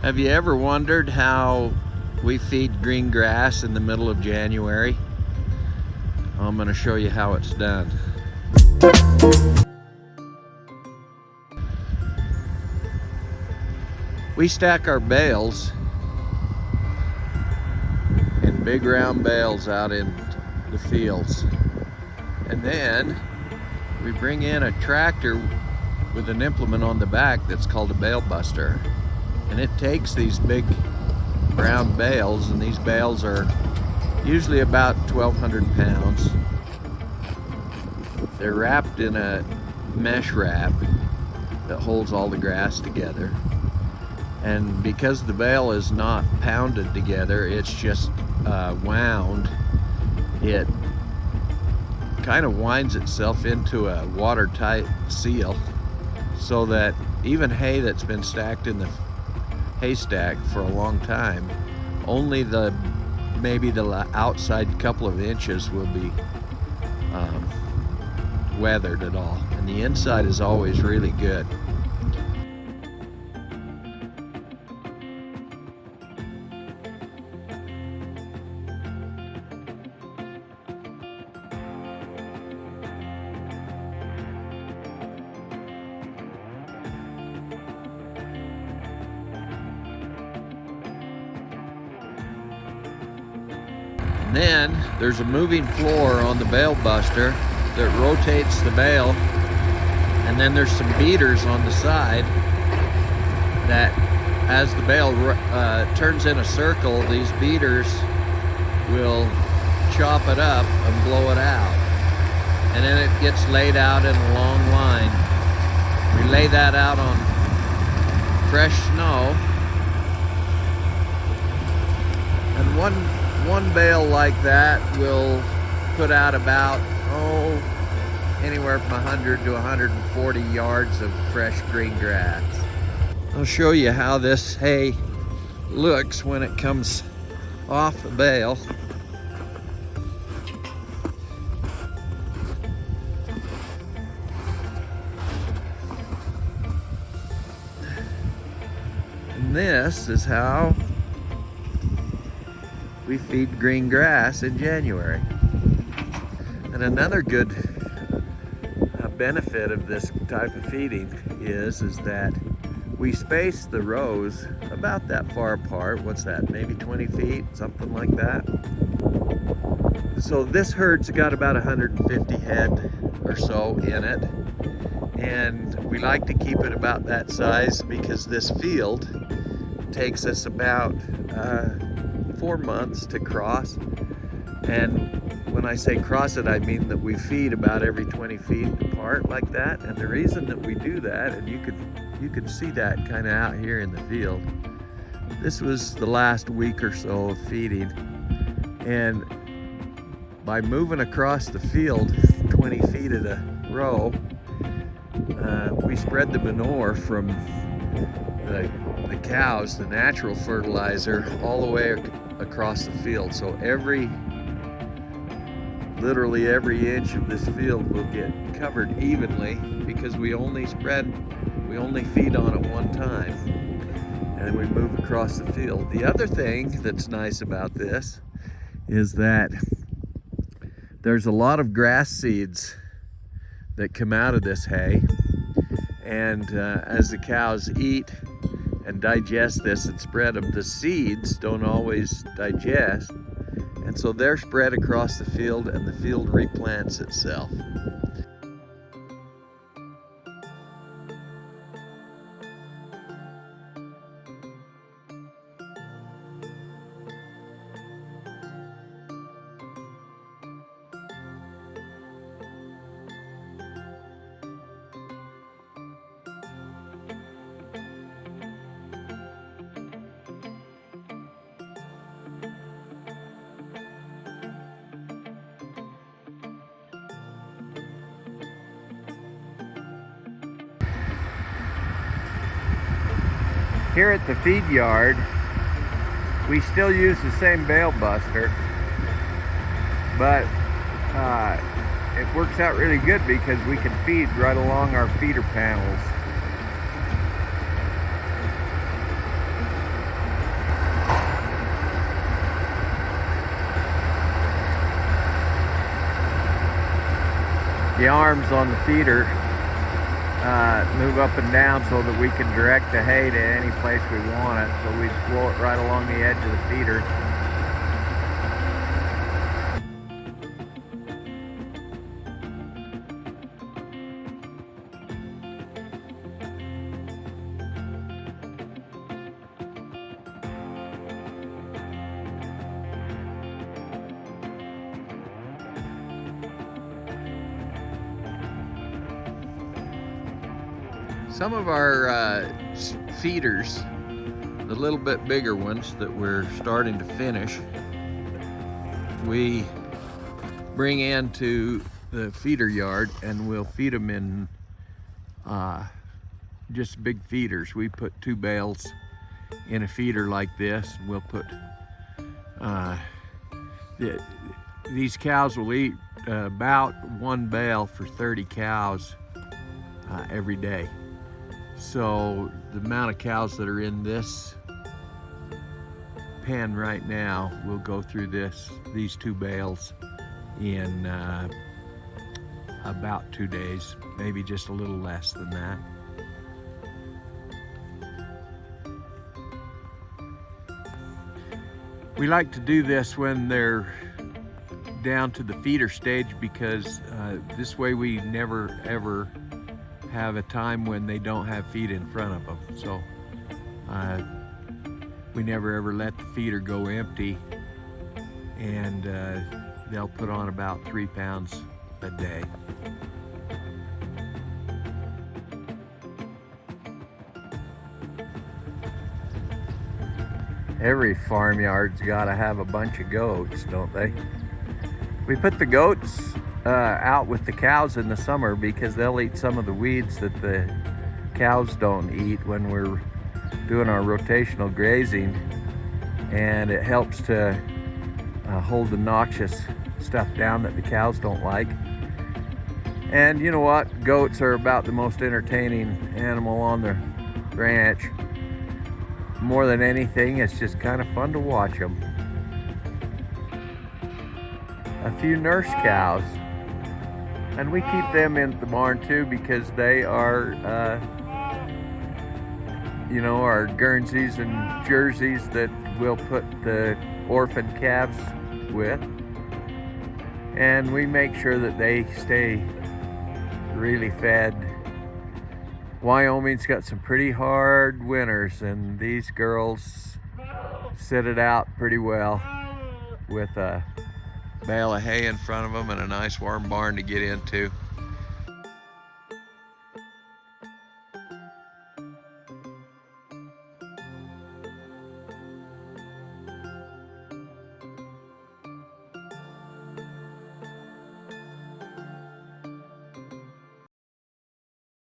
Have you ever wondered how we feed green grass in the middle of January? I'm going to show you how it's done. We stack our bales in big round bales out in the fields. And then we bring in a tractor with an implement on the back that's called a bale buster. And it takes these big brown bales, and these bales are usually about 1,200 pounds. They're wrapped in a mesh wrap that holds all the grass together. And because the bale is not pounded together, it's just wound. It kind of winds itself into a watertight seal so that even hay that's been stacked in the haystack for a long time, only maybe the outside couple of inches will be weathered at all, and the inside is always really good. And then there's a moving floor on the bale buster that rotates the bale, and then there's some beaters on the side that, as the bale turns in a circle, these beaters will chop it up and blow it out, and then it gets laid out in a long line. We lay that out on fresh snow, and one bale like that will put out about anywhere from 100 to 140 yards of fresh green grass. I'll show you how this hay looks when it comes off the bale. And this is how we feed green grass in January. And another good benefit of this type of feeding is that we space the rows about that far apart. What's that, maybe 20 feet, something like that. So this herd's got about 150 head or so in it, and we like to keep it about that size because this field takes us about 4 months to cross. And when I say cross it, I mean that we feed about every 20 feet apart like that. And the reason that we do that, and you could see that kind of out here in the field, this was the last week or so of feeding. And by moving across the field 20 feet at a row, we spread the manure from the cows, the natural fertilizer, all the way across the field. So literally every inch of this field will get covered evenly because we only feed on it one time, and then we move across the field. The other thing that's nice about this is that there's a lot of grass seeds that come out of this hay, and as the cows eat and digest this and spread them, the seeds don't always digest, and so they're spread across the field, and the field replants itself. Here at the feed yard, we still use the same bale buster, but it works out really good because we can feed right along our feeder panels. the arms on the feeder move up and down so that we can direct the hay to any place we want it. So we just blow it right along the edge of the feeder. Some of our feeders, the little bit bigger ones that we're starting to finish, we bring into the feeder yard and we'll feed them in just big feeders. We put 2 bales in a feeder like this. We'll put, these cows will eat about 1 bale for 30 cows every day. So the amount of cows that are in this pen right now will go through these 2 bales in about 2 days, maybe just a little less than that. We like to do this when they're down to the feeder stage because this way we never ever have a time when they don't have feed in front of them. So we never ever let the feeder go empty, and they'll put on about 3 pounds a day. Every farmyard's got to have a bunch of goats, don't they? We put the goats out with the cows in the summer because they'll eat some of the weeds that the cows don't eat when we're doing our rotational grazing, and it helps to hold the noxious stuff down that the cows don't like. And you know what? Goats are about the most entertaining animal on the ranch. More than anything, it's just kind of fun to watch them. A few nurse cows, and we keep them in the barn too because they are you know, our Guernseys and Jerseys that we'll put the orphan calves with, and we make sure that they stay really fed. Wyoming's got some pretty hard winters, and these girls sit it out pretty well with a bale of hay in front of them and a nice warm barn to get into.